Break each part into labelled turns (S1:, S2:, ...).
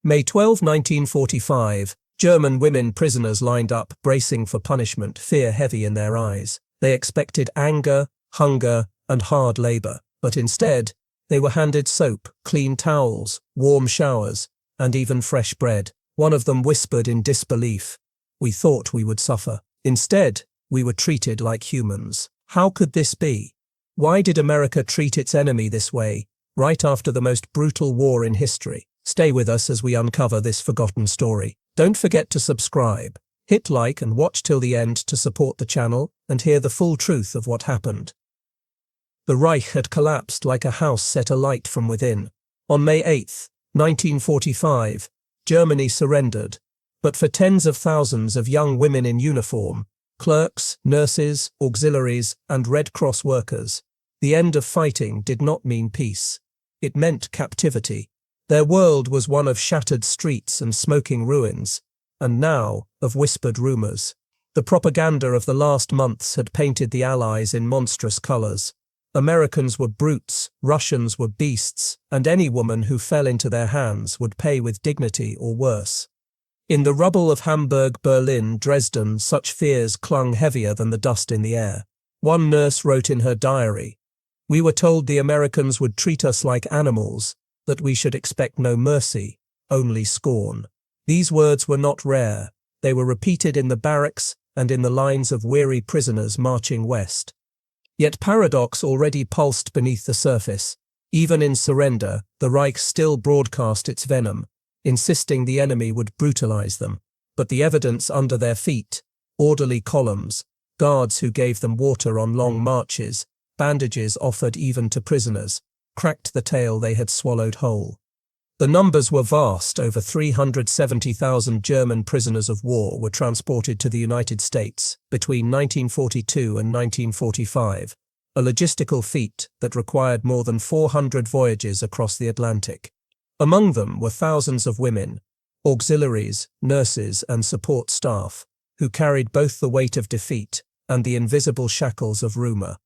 S1: May 12, 1945, German women prisoners lined up, bracing for punishment, fear heavy in their eyes. They expected anger, hunger, and hard labor, but instead, they were handed soap, clean towels, warm showers, and even fresh bread. One of them whispered in disbelief, "We thought we would suffer. Instead, we were treated like humans." How could this be? Why did America treat its enemy this way, right after the most brutal war in history? Stay with us as we uncover this forgotten story. Don't forget to subscribe, hit like and watch till the end to support the channel and hear the full truth of what happened. The Reich had collapsed like a house set alight from within. On May 8, 1945, Germany surrendered, but for tens of thousands of young women in uniform, clerks, nurses, auxiliaries, and Red Cross workers, the end of fighting did not mean peace. It meant captivity. Their world was one of shattered streets and smoking ruins, and now of whispered rumors. The propaganda of the last months had painted the Allies in monstrous colors. Americans were brutes, Russians were beasts, and any woman who fell into their hands would pay with dignity or worse. In the rubble of Hamburg, Berlin, Dresden, such fears clung heavier than the dust in the air. One nurse wrote in her diary, "We were told the Americans would treat us like animals, that we should expect no mercy, only scorn." These words were not rare. They were repeated in the barracks and in the lines of weary prisoners marching west. Yet paradox already pulsed beneath the surface. Even in surrender, the Reich still broadcast its venom, insisting the enemy would brutalize them. But the evidence under their feet, orderly columns, guards who gave them water on long marches, bandages offered even to prisoners, cracked the tale they had swallowed whole. The numbers were vast. Over 370,000 German prisoners of war were transported to the United States between 1942 and 1945, a logistical feat that required more than 400 voyages across the Atlantic. Among them were thousands of women, auxiliaries, nurses, and support staff, who carried both the weight of defeat and the invisible shackles of rumor.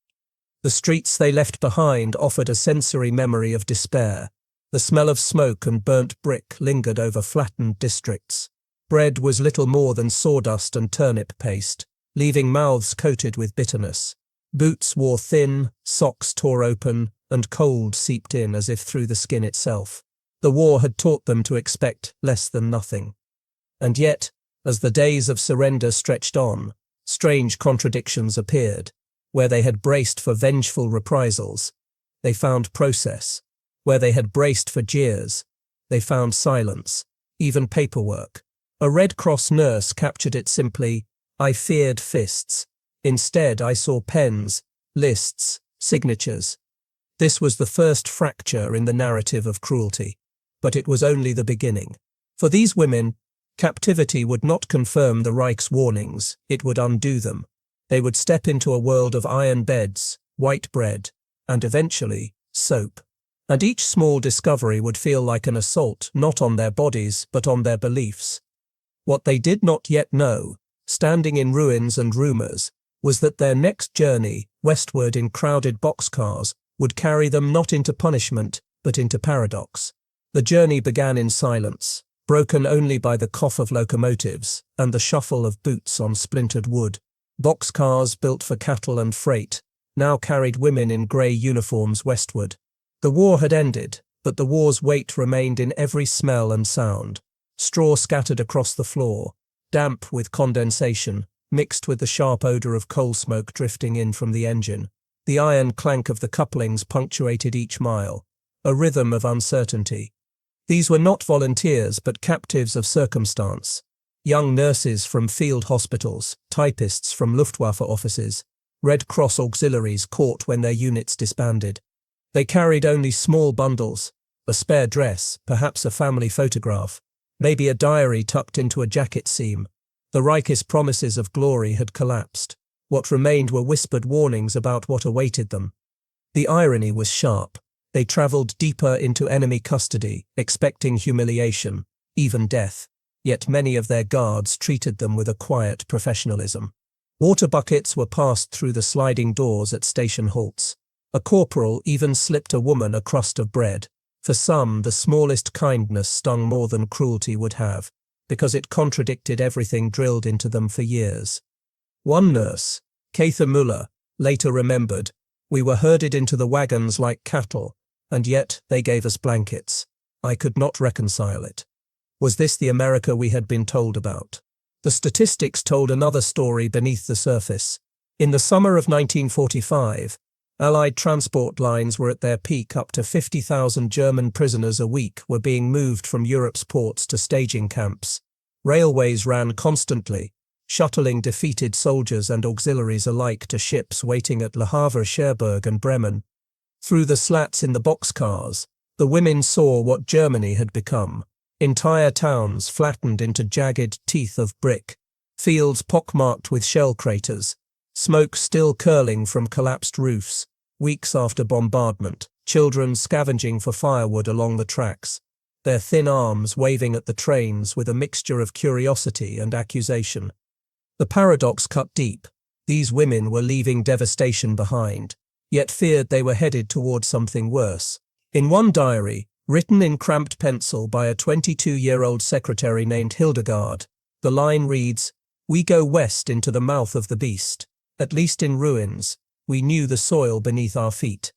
S1: The streets they left behind offered a sensory memory of despair. The smell of smoke and burnt brick lingered over flattened districts. Bread was little more than sawdust and turnip paste, leaving mouths coated with bitterness. Boots wore thin, socks tore open, and cold seeped in as if through the skin itself. The war had taught them to expect less than nothing. And yet, as the days of surrender stretched on, strange contradictions appeared. Where they had braced for vengeful reprisals, they found process. Where they had braced for jeers, they found silence, even paperwork. A Red Cross nurse captured it simply, "I feared fists. Instead, I saw pens, lists, signatures." This was the first fracture in the narrative of cruelty, but it was only the beginning. For these women, captivity would not confirm the Reich's warnings, it would undo them. They would step into a world of iron beds, white bread, and eventually, soap. And each small discovery would feel like an assault not on their bodies but on their beliefs. What they did not yet know, standing in ruins and rumors, was that their next journey, westward in crowded boxcars, would carry them not into punishment but into paradox. The journey began in silence, broken only by the cough of locomotives and the shuffle of boots on splintered wood. Boxcars built for cattle and freight now carried women in grey uniforms westward. The war had ended, but the war's weight remained in every smell and sound. Straw scattered across the floor, damp with condensation, mixed with the sharp odor of coal smoke drifting in from the engine. The iron clank of the couplings punctuated each mile, a rhythm of uncertainty. These were not volunteers but captives of circumstance. Young nurses from field hospitals, typists from Luftwaffe offices, Red Cross auxiliaries caught when their units disbanded. They carried only small bundles, a spare dress, perhaps a family photograph, maybe a diary tucked into a jacket seam. The Reich's promises of glory had collapsed. What remained were whispered warnings about what awaited them. The irony was sharp. They travelled deeper into enemy custody, expecting humiliation, even death. Yet many of their guards treated them with a quiet professionalism. Water buckets were passed through the sliding doors at station halts. A corporal even slipped a woman a crust of bread. For some, the smallest kindness stung more than cruelty would have, because it contradicted everything drilled into them for years. One nurse, Katha Muller, later remembered, "We were herded into the wagons like cattle, and yet they gave us blankets. I could not reconcile it." Was this the America we had been told about? The statistics told another story beneath the surface. In the summer of 1945, Allied transport lines were at their peak. Up to 50,000 German prisoners a week were being moved from Europe's ports to staging camps. Railways ran constantly, shuttling defeated soldiers and auxiliaries alike to ships waiting at Le Havre, Cherbourg and Bremen. Through the slats in the boxcars, the women saw what Germany had become. Entire towns flattened into jagged teeth of brick, fields pockmarked with shell craters, smoke still curling from collapsed roofs, weeks after bombardment, children scavenging for firewood along the tracks, their thin arms waving at the trains with a mixture of curiosity and accusation. The paradox cut deep. These women were leaving devastation behind, yet feared they were headed toward something worse. In one diary, written in cramped pencil by a 22-year-old secretary named Hildegard, the line reads, "We go west into the mouth of the beast. At least in ruins, we knew the soil beneath our feet."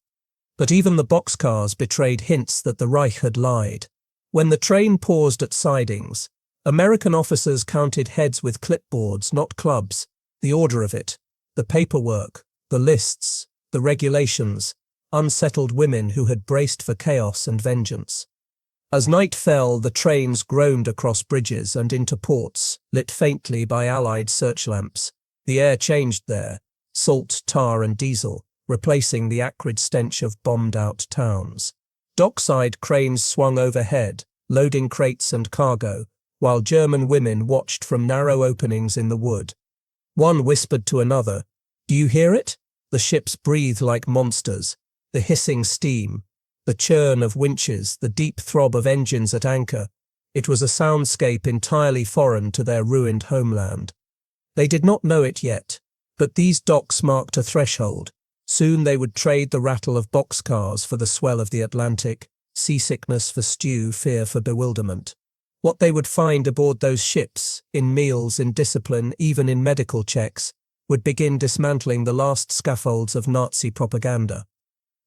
S1: But even the boxcars betrayed hints that the Reich had lied. When the train paused at sidings, American officers counted heads with clipboards, not clubs. The order of it, the paperwork, the lists, the regulations, unsettled women who had braced for chaos and vengeance. As night fell, the trains groaned across bridges and into ports, lit faintly by Allied searchlamps. The air changed there, salt, tar and diesel, replacing the acrid stench of bombed-out towns. Dockside cranes swung overhead, loading crates and cargo, while German women watched from narrow openings in the wood. One whispered to another, "Do you hear it? The ships breathe like monsters. The hissing steam, the churn of winches, the deep throb of engines at anchor. It was a soundscape entirely foreign to their ruined homeland." They did not know it yet, but these docks marked a threshold. Soon they would trade the rattle of boxcars for the swell of the Atlantic, seasickness for stew, fear for bewilderment. What they would find aboard those ships, in meals, in discipline, even in medical checks, would begin dismantling the last scaffolds of Nazi propaganda.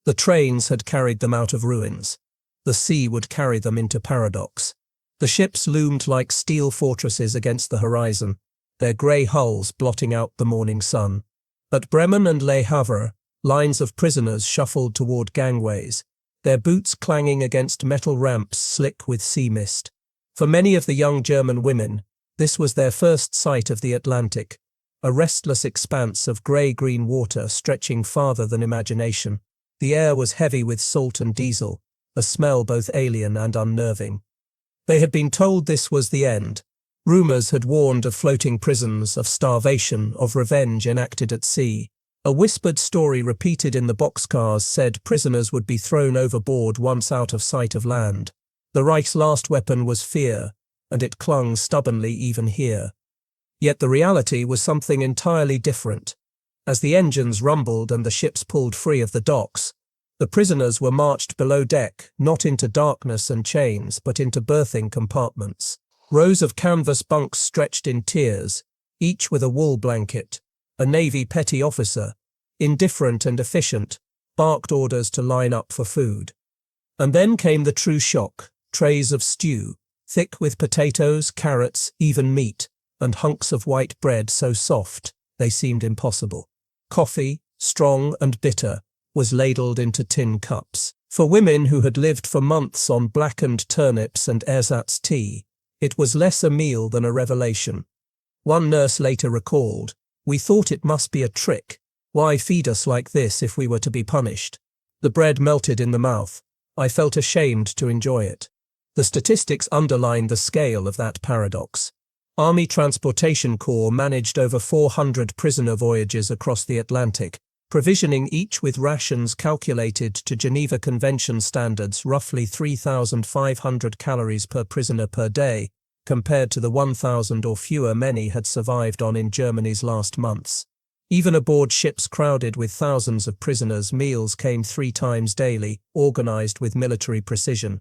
S1: The trains had carried them out of ruins. The sea would carry them into paradox. The ships loomed like steel fortresses against the horizon, their grey hulls blotting out the morning sun. At Bremen and Le Havre, lines of prisoners shuffled toward gangways, their boots clanging against metal ramps slick with sea mist. For many of the young German women, this was their first sight of the Atlantic, a restless expanse of grey-green water stretching farther than imagination. The air was heavy with salt and diesel, a smell both alien and unnerving. They had been told this was the end. Rumours had warned of floating prisons, of starvation, of revenge enacted at sea. A whispered story repeated in the boxcars said prisoners would be thrown overboard once out of sight of land. The Reich's last weapon was fear, and it clung stubbornly even here. Yet the reality was something entirely different. As the engines rumbled and the ships pulled free of the docks, the prisoners were marched below deck, not into darkness and chains, but into berthing compartments. Rows of canvas bunks stretched in tiers, each with a wool blanket. A Navy petty officer, indifferent and efficient, barked orders to line up for food. And then came the true shock: trays of stew, thick with potatoes, carrots, even meat, and hunks of white bread so soft they seemed impossible. Coffee, strong and bitter, was ladled into tin cups. For women who had lived for months on blackened turnips and ersatz tea, it was less a meal than a revelation. One nurse later recalled, "We thought it must be a trick. Why feed us like this if we were to be punished?" The bread melted in the mouth. I felt ashamed to enjoy it. The statistics underlined the scale of that paradox. Army Transportation Corps managed over 400 prisoner voyages across the Atlantic, provisioning each with rations calculated to Geneva Convention standards, roughly 3,500 calories per prisoner per day, compared to the 1,000 or fewer many had survived on in Germany's last months. Even aboard ships crowded with thousands of prisoners, meals came 3 times daily, organized with military precision.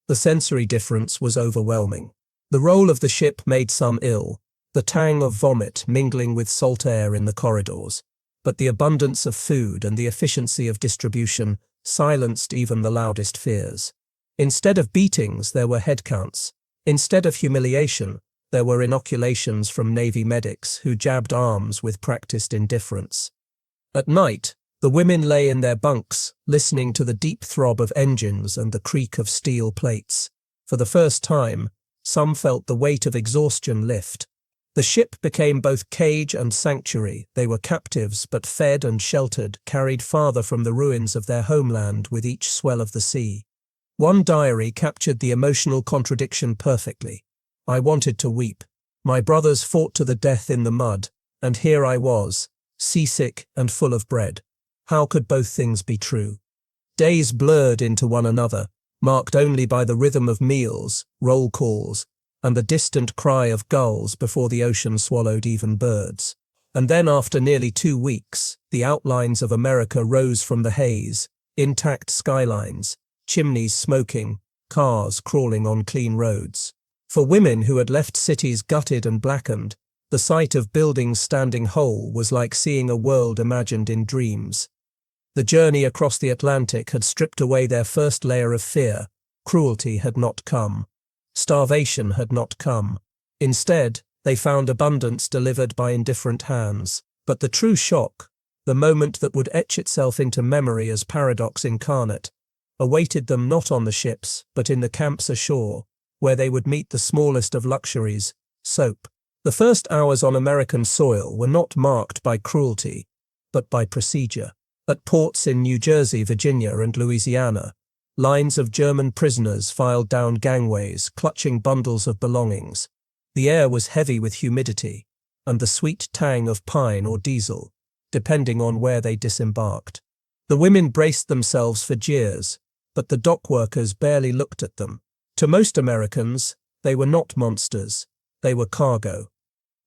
S1: The sensory difference was overwhelming. The roll of the ship made some ill, the tang of vomit mingling with salt air in the corridors. But the abundance of food and the efficiency of distribution silenced even the loudest fears. Instead of beatings, there were headcounts. Instead of humiliation, there were inoculations from Navy medics who jabbed arms with practiced indifference. At night, the women lay in their bunks, listening to the deep throb of engines and the creak of steel plates. For the first time, some felt the weight of exhaustion lift. The ship became both cage and sanctuary. They were captives, but fed and sheltered, carried farther from the ruins of their homeland with each swell of the sea. One diary captured the emotional contradiction perfectly. I wanted to weep. My brothers fought to the death in the mud, and here I was, seasick and full of bread. How could both things be true? Days blurred into one another, marked only by the rhythm of meals, roll calls, and the distant cry of gulls before the ocean swallowed even birds. And then after nearly 2 weeks, the outlines of America rose from the haze, intact skylines, chimneys smoking, cars crawling on clean roads. For women who had left cities gutted and blackened, the sight of buildings standing whole was like seeing a world imagined in dreams. The journey across the Atlantic had stripped away their first layer of fear. Cruelty had not come. Starvation had not come. Instead, they found abundance delivered by indifferent hands. But the true shock, the moment that would etch itself into memory as paradox incarnate, awaited them not on the ships, but in the camps ashore, where they would meet the smallest of luxuries, soap. The first hours on American soil were not marked by cruelty, but by procedure. At ports in New Jersey, Virginia, and Louisiana, lines of German prisoners filed down gangways, clutching bundles of belongings. The air was heavy with humidity, and the sweet tang of pine or diesel, depending on where they disembarked. The women braced themselves for jeers, but the dock workers barely looked at them. To most Americans, they were not monsters, they were cargo.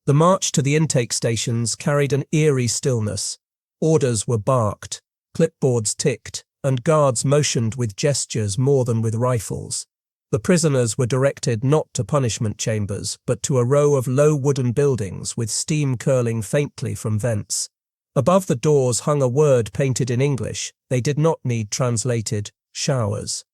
S1: The march to the intake stations carried an eerie stillness. Orders were barked, clipboards ticked, and guards motioned with gestures more than with rifles. The prisoners were directed not to punishment chambers, but to a row of low wooden buildings with steam curling faintly from vents. Above the doors hung a word painted in English. They did not need translated: showers.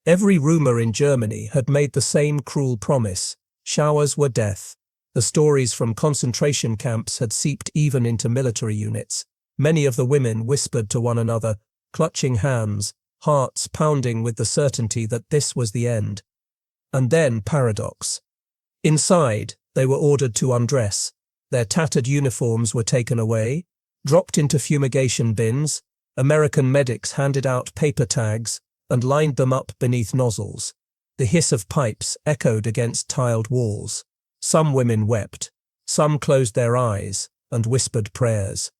S1: Every rumor in Germany had made the same cruel promise: showers were death. The stories from concentration camps had seeped even into military units. Many of the women whispered to one another, clutching hands, hearts pounding with the certainty that this was the end. And then paradox. Inside, they were ordered to undress. Their tattered uniforms were taken away, dropped into fumigation bins. American medics handed out paper tags and lined them up beneath nozzles. The hiss of pipes echoed against tiled walls. Some women wept, some closed their eyes and whispered prayers.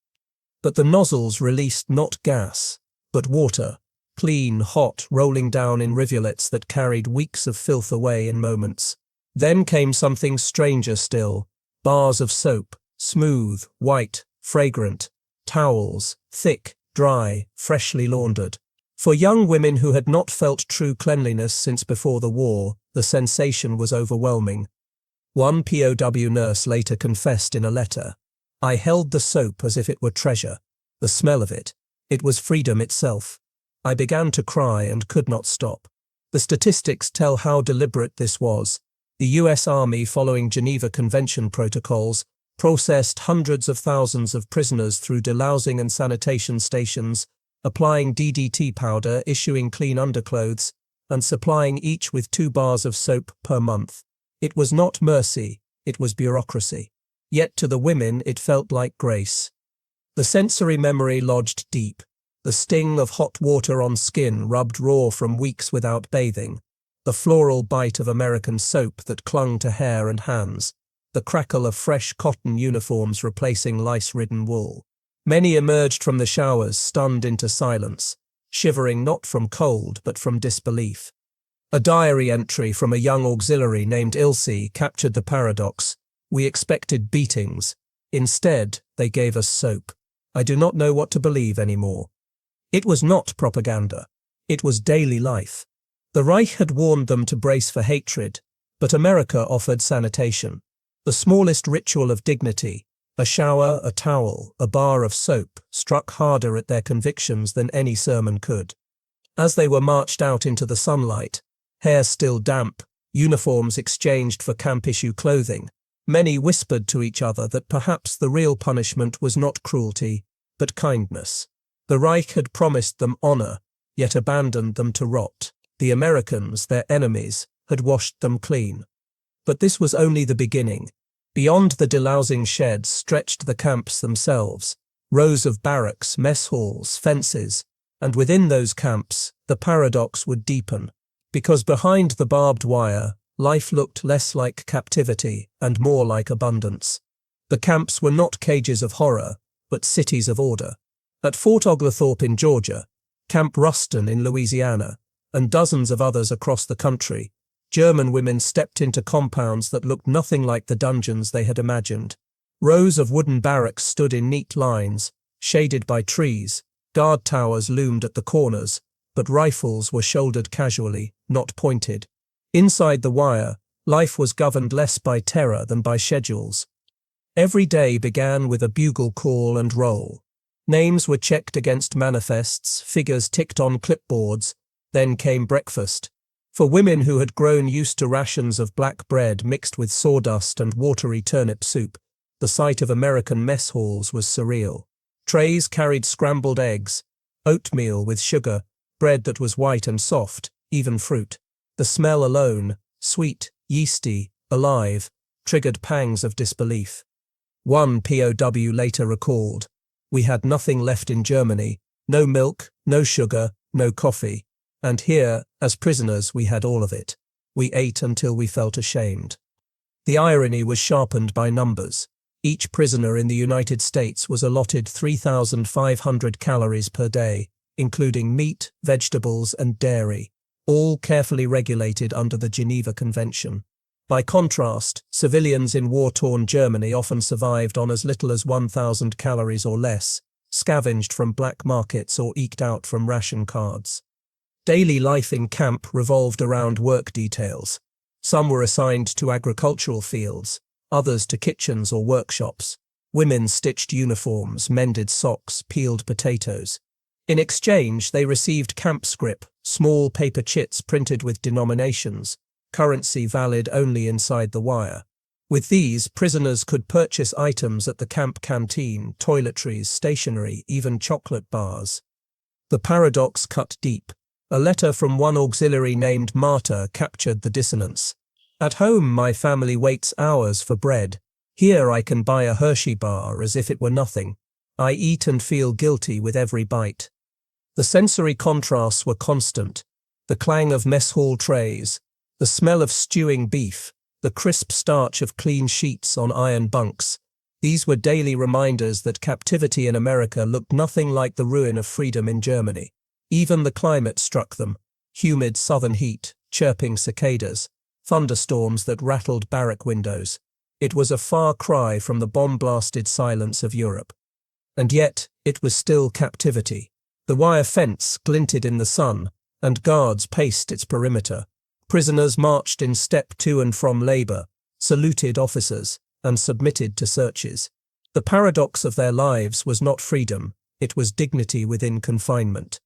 S1: But the nozzles released not gas, but water, clean, hot, rolling down in rivulets that carried weeks of filth away in moments. Then came something stranger still: bars of soap, smooth, white, fragrant, towels, thick, dry, freshly laundered. For young women who had not felt true cleanliness since before the war, the sensation was overwhelming. One POW nurse later confessed in a letter, "I held the soap as if it were treasure. The smell of it. It was freedom itself. I began to cry and could not stop." The statistics tell how deliberate this was. The US Army, following Geneva Convention protocols, processed hundreds of thousands of prisoners through delousing and sanitation stations, applying DDT powder, issuing clean underclothes, and supplying each with 2 bars of soap per month. It was not mercy, it was bureaucracy. Yet to the women it felt like grace. The sensory memory lodged deep. The sting of hot water on skin rubbed raw from weeks without bathing. The floral bite of American soap that clung to hair and hands. The crackle of fresh cotton uniforms replacing lice-ridden wool. Many emerged from the showers stunned into silence, shivering not from cold but from disbelief. A diary entry from a young auxiliary named Ilse captured the paradox. We expected beatings. Instead, They gave us soap. I do not know what to believe anymore. It was not propaganda. It was daily life. The Reich had warned them to brace for hatred, but America offered sanitation. The smallest ritual of dignity, a shower, a towel, a bar of soap, struck harder at their convictions than any sermon could. As they were marched out into the sunlight, hair still damp, uniforms exchanged for camp-issue clothing, many whispered to each other that perhaps the real punishment was not cruelty, but kindness. The Reich had promised them honor, yet abandoned them to rot. The Americans, their enemies, had washed them clean. But this was only the beginning. Beyond the delousing sheds stretched the camps themselves, rows of barracks, mess halls, fences, and within those camps, the paradox would deepen, because behind the barbed wire, life looked less like captivity and more like abundance. The camps were not cages of horror, but cities of order. At Fort Oglethorpe in Georgia, Camp Ruston in Louisiana, and dozens of others across the country, German women stepped into compounds that looked nothing like the dungeons they had imagined. Rows of wooden barracks stood in neat lines, shaded by trees, guard towers loomed at the corners, but rifles were shouldered casually, not pointed. Inside the wire, life was governed less by terror than by schedules. Every day began with a bugle call and roll. Names were checked against manifests, figures ticked on clipboards, then came breakfast. For women who had grown used to rations of black bread mixed with sawdust and watery turnip soup, the sight of American mess halls was surreal. Trays carried scrambled eggs, oatmeal with sugar, bread that was white and soft, even fruit. The smell alone, sweet, yeasty, alive, triggered pangs of disbelief. One POW later recalled, "We had nothing left in Germany, no milk, no sugar, no coffee. And here, as prisoners, we had all of it. We ate until we felt ashamed." The irony was sharpened by numbers. Each prisoner in the United States was allotted 3,500 calories per day, including meat, vegetables, and dairy, all carefully regulated under the Geneva Convention. By contrast, civilians in war-torn Germany often survived on as little as 1,000 calories or less, scavenged from black markets or eked out from ration cards. Daily life in camp revolved around work details. Some were assigned to agricultural fields, others to kitchens or workshops. Women stitched uniforms, mended socks, peeled potatoes. In exchange, they received camp scrip, small paper chits printed with denominations, currency valid only inside the wire. With these, prisoners could purchase items at the camp canteen, toiletries, stationery, even chocolate bars. The paradox cut deep. A letter from one auxiliary named Marta captured the dissonance. "At home, my family waits hours for bread. Here I can buy a Hershey bar as if it were nothing. I eat and feel guilty with every bite." The sensory contrasts were constant. The clang of mess hall trays, the smell of stewing beef, the crisp starch of clean sheets on iron bunks. These were daily reminders that captivity in America looked nothing like the ruin of freedom in Germany. Even the climate struck them. Humid southern heat, chirping cicadas, thunderstorms that rattled barrack windows. It was a far cry from the bomb-blasted silence of Europe. And yet, it was still captivity. The wire fence glinted in the sun, and guards paced its perimeter. Prisoners marched in step to and from labor, saluted officers, and submitted to searches. The paradox of their lives was not freedom, it was dignity within confinement.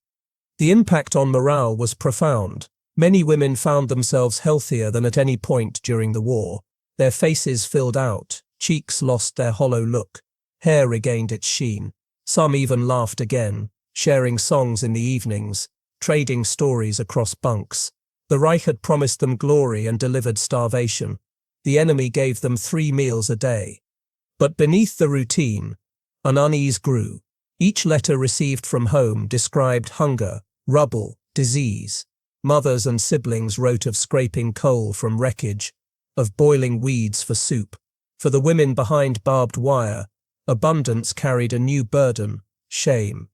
S1: The impact on morale was profound. Many women found themselves healthier than at any point during the war. Their faces filled out, cheeks lost their hollow look, hair regained its sheen. Some even laughed again, sharing songs in the evenings, trading stories across bunks. The Reich had promised them glory and delivered starvation. The enemy gave them 3 meals a day. But beneath the routine, an unease grew. Each letter received from home described hunger, rubble, disease. Mothers and siblings wrote of scraping coal from wreckage, of boiling weeds for soup. For the women behind barbed wire, abundance carried a new burden, shame.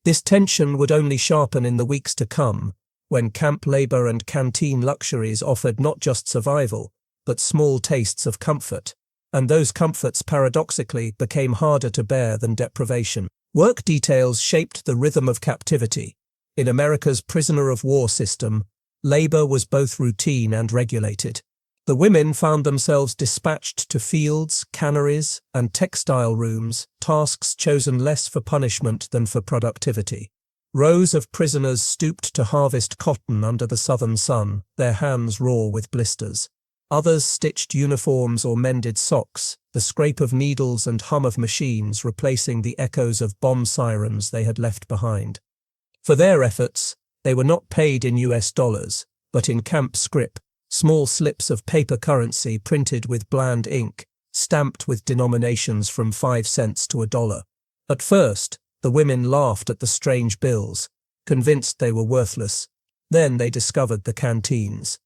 S1: This tension would only sharpen in the weeks to come, when camp labor and canteen luxuries offered not just survival, but small tastes of comfort. and those comforts paradoxically became harder to bear than deprivation. Work details shaped the rhythm of captivity. In America's prisoner of war system, labor was both routine and regulated. The women found themselves dispatched to fields, canneries, and textile rooms, tasks chosen less for punishment than for productivity. Rows of prisoners stooped to harvest cotton under the southern sun, their hands raw with blisters. Others stitched uniforms or mended socks, the scrape of needles and hum of machines replacing the echoes of bomb sirens they had left behind. For their efforts, they were not paid in US dollars, but in camp scrip, small slips of paper currency printed with bland ink, stamped with denominations from 5 cents to $1. At first, the women laughed at the strange bills, convinced they were worthless. Then they discovered the canteens.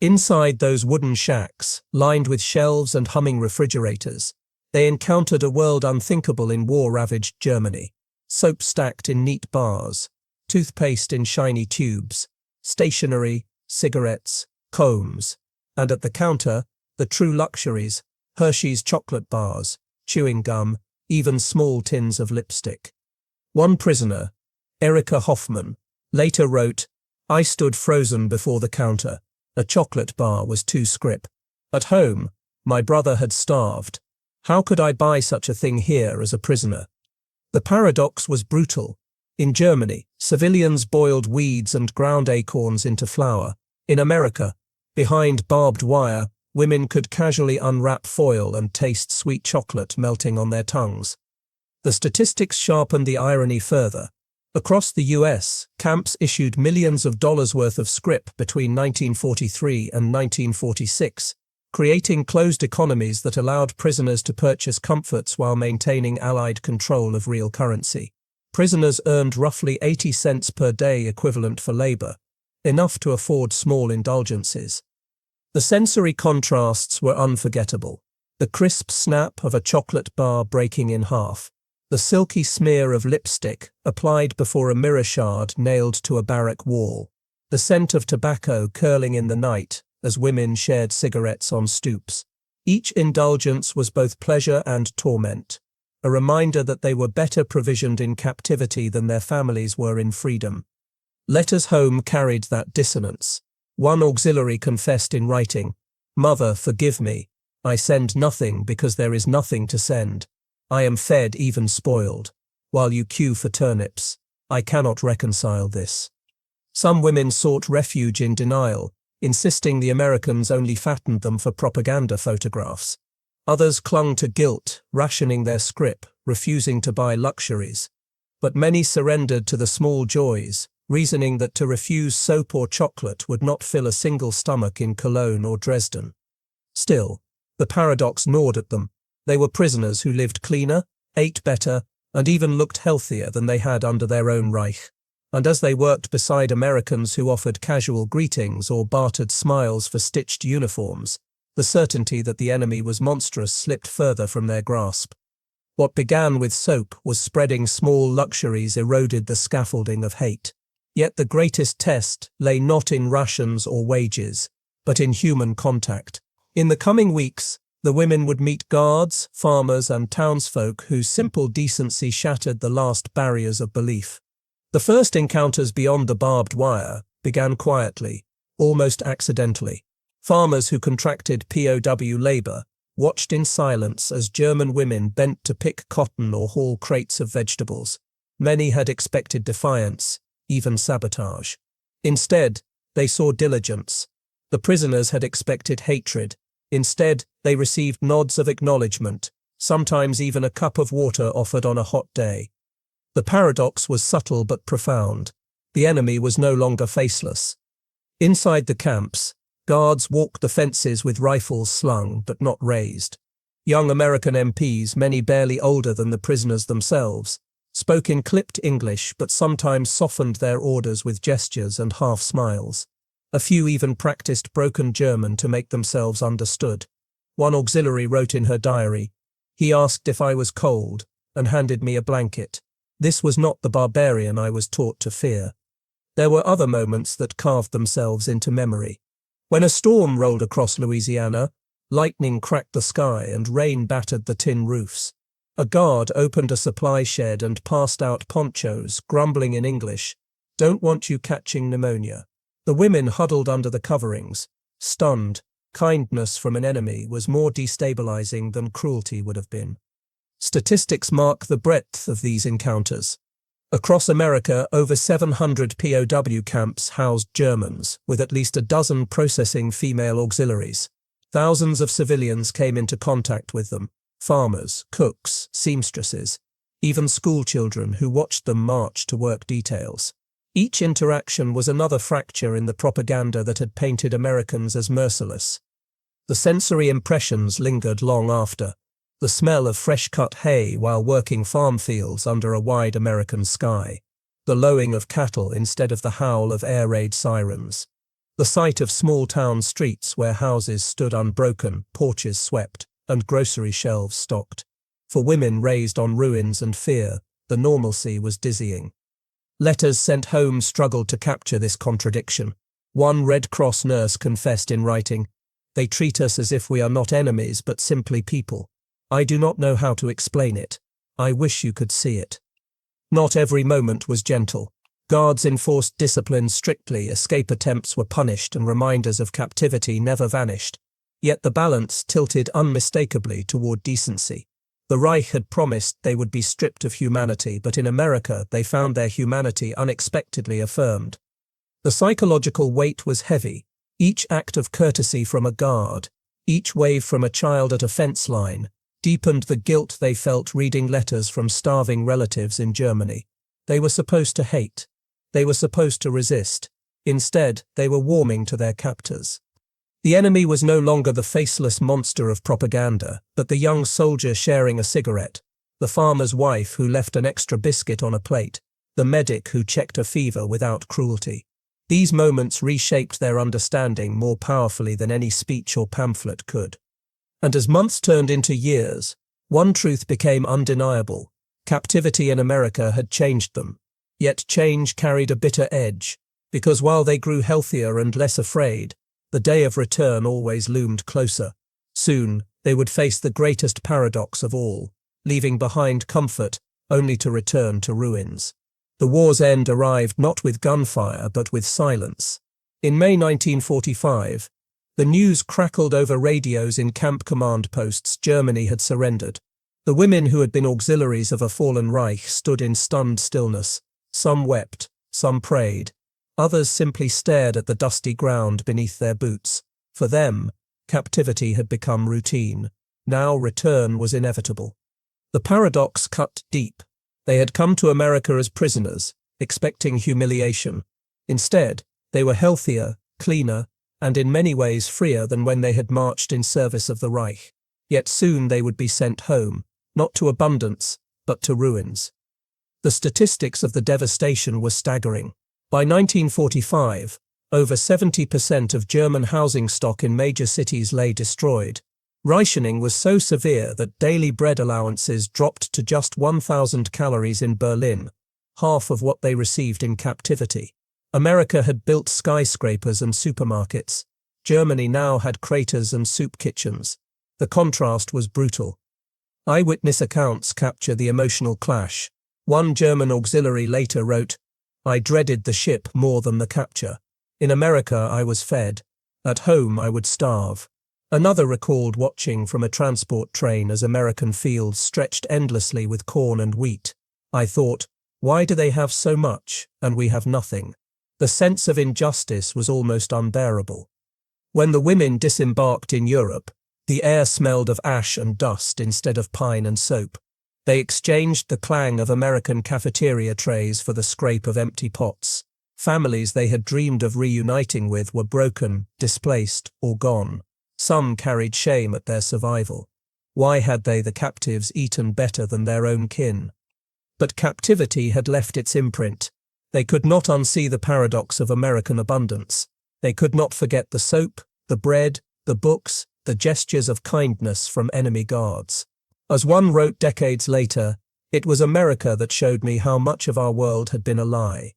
S1: Inside those wooden shacks, lined with shelves and humming refrigerators, they encountered a world unthinkable in war-ravaged Germany. Soap stacked in neat bars, toothpaste in shiny tubes, stationery, cigarettes, combs, and at the counter, the true luxuries, Hershey's chocolate bars, chewing gum, even small tins of lipstick. One prisoner, Erika Hoffman, later wrote, "I stood frozen before the counter. A chocolate bar was 2 scrip. At home, my brother had starved. How could I buy such a thing here as a prisoner?" The paradox was brutal. In Germany, civilians boiled weeds and ground acorns into flour. In America, behind barbed wire, women could casually unwrap foil and taste sweet chocolate melting on their tongues. The statistics sharpened the irony further. Across the US, camps issued millions of dollars worth of scrip between 1943 and 1946, creating closed economies that allowed prisoners to purchase comforts while maintaining Allied control of real currency. Prisoners earned roughly 80 cents per day equivalent for labor, enough to afford small indulgences. The sensory contrasts were unforgettable. The crisp snap of a chocolate bar breaking in half, the silky smear of lipstick applied before a mirror shard nailed to a barrack wall, the scent of tobacco curling in the night as women shared cigarettes on stoops. Each indulgence was both pleasure and torment, a reminder that they were better provisioned in captivity than their families were in freedom. Letters home carried that dissonance. One auxiliary confessed in writing, "Mother, forgive me. I send nothing because there is nothing to send. I am fed even spoiled, while you queue for turnips. I cannot reconcile this." Some women sought refuge in denial, insisting the Americans only fattened them for propaganda photographs. Others clung to guilt, rationing their scrip, refusing to buy luxuries. But many surrendered to the small joys, reasoning that to refuse soap or chocolate would not fill a single stomach in Cologne or Dresden. Still, the paradox gnawed at them. They were prisoners who lived cleaner, ate better, and even looked healthier than they had under their own Reich. And as they worked beside Americans who offered casual greetings or bartered smiles for stitched uniforms, the certainty that the enemy was monstrous slipped further from their grasp. What began with soap was spreading small luxuries eroded the scaffolding of hate. Yet the greatest test lay not in rations or wages, but in human contact. In the coming weeks, the women would meet guards, farmers, and townsfolk whose simple decency shattered the last barriers of belief. The first encounters beyond the barbed wire began quietly, almost accidentally. Farmers who contracted POW labor watched in silence as German women bent to pick cotton or haul crates of vegetables. Many had expected defiance, even sabotage. Instead, they saw diligence. The prisoners had expected hatred. Instead, they received nods of acknowledgement, sometimes even a cup of water offered on a hot day. The paradox was subtle but profound. The enemy was no longer faceless. Inside the camps, guards walked the fences with rifles slung but not raised. Young American MPs, many barely older than the prisoners themselves, spoke in clipped English but sometimes softened their orders with gestures and half smiles. A few even practiced broken German to make themselves understood. One auxiliary wrote in her diary, "He asked if I was cold and handed me a blanket. This was not the barbarian I was taught to fear." There were other moments that carved themselves into memory. When a storm rolled across Louisiana, Lightning cracked the sky and rain battered the tin roofs. A guard opened a supply shed and passed out ponchos, grumbling in English, "Don't want you catching pneumonia." The women huddled under the coverings, stunned. Kindness from an enemy was more destabilizing than cruelty would have been. Statistics mark the breadth of these encounters. Across America, over 700 POW camps housed Germans, with at least a dozen processing female auxiliaries. Thousands of civilians came into contact with them: farmers, cooks, seamstresses, even schoolchildren who watched them march to work details. Each interaction was another fracture in the propaganda that had painted Americans as merciless. The sensory impressions lingered long after. The smell of fresh-cut hay while working farm fields under a wide American sky. The lowing of cattle instead of the howl of air raid sirens. The sight of small-town streets where houses stood unbroken, porches swept, and grocery shelves stocked. For women raised on ruins and fear, the normalcy was dizzying. Letters sent home struggled to capture this contradiction. One Red Cross nurse confessed in writing, "They treat us as if we are not enemies but simply people. I do not know how to explain it. I wish you could see it." Not every moment was gentle. Guards enforced discipline strictly, escape attempts were punished, and reminders of captivity never vanished. Yet the balance tilted unmistakably toward decency. The Reich had promised they would be stripped of humanity, but in America they found their humanity unexpectedly affirmed. The psychological weight was heavy. Each act of courtesy from a guard, each wave from a child at a fence line, deepened the guilt they felt reading letters from starving relatives in Germany. They were supposed to hate. They were supposed to resist. Instead, they were warming to their captors. The enemy was no longer the faceless monster of propaganda, but the young soldier sharing a cigarette, the farmer's wife who left an extra biscuit on a plate, the medic who checked a fever without cruelty. These moments reshaped their understanding more powerfully than any speech or pamphlet could. And as months turned into years, one truth became undeniable: captivity in America had changed them. Yet change carried a bitter edge, because while they grew healthier and less afraid, the day of return always loomed closer. Soon, they would face the greatest paradox of all, leaving behind comfort only to return to ruins. The war's end arrived not with gunfire but with silence. In May 1945, the news crackled over radios in camp command posts: Germany had surrendered. The women who had been auxiliaries of a fallen Reich stood in stunned stillness. Some wept, some prayed. Others simply stared at the dusty ground beneath their boots. For them, captivity had become routine. Now return was inevitable. The paradox cut deep. They had come to America as prisoners, expecting humiliation. Instead, they were healthier, cleaner, and in many ways freer than when they had marched in service of the Reich. Yet soon they would be sent home, not to abundance, but to ruins. The statistics of the devastation were staggering. By 1945, over 70% of German housing stock in major cities lay destroyed. Rationing was so severe that daily bread allowances dropped to just 1,000 calories in Berlin, half of what they received in captivity. America had built skyscrapers and supermarkets. Germany now had craters and soup kitchens. The contrast was brutal. Eyewitness accounts capture the emotional clash. One German auxiliary later wrote, "I dreaded the ship more than the capture. In America I was fed. At home I would starve." Another recalled watching from a transport train as American fields stretched endlessly with corn and wheat. "I thought, why do they have so much, and we have nothing?" The sense of injustice was almost unbearable. When the women disembarked in Europe, the air smelled of ash and dust instead of pine and soap. They exchanged the clang of American cafeteria trays for the scrape of empty pots. Families they had dreamed of reuniting with were broken, displaced, or gone. Some carried shame at their survival. Why had they, the captives, eaten better than their own kin? But captivity had left its imprint. They could not unsee the paradox of American abundance. They could not forget the soap, the bread, the books, the gestures of kindness from enemy guards. As one wrote decades later, "It was America that showed me how much of our world had been a lie."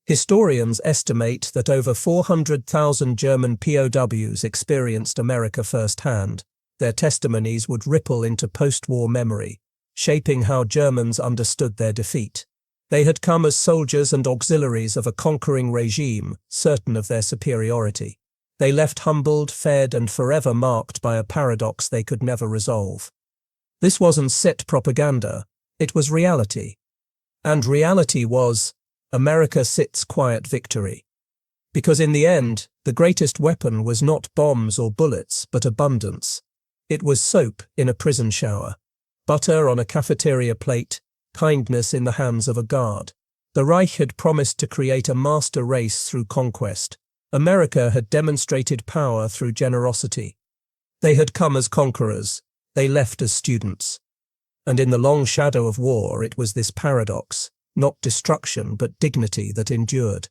S1: Historians estimate that over 400,000 German POWs experienced America firsthand. Their testimonies would ripple into post-war memory, shaping how Germans understood their defeat. They had come as soldiers and auxiliaries of a conquering regime, certain of their superiority. They left humbled, fed, and forever marked by a paradox they could never resolve. This wasn't set propaganda, it was reality. And reality was, America sits quiet victory. Because in the end, the greatest weapon was not bombs or bullets, but abundance. It was soap in a prison shower, butter on a cafeteria plate, kindness in the hands of a guard. The Reich had promised to create a master race through conquest. America had demonstrated power through generosity. They had come as conquerors, they left as students. And in the long shadow of war, it was this paradox, not destruction but dignity, that endured.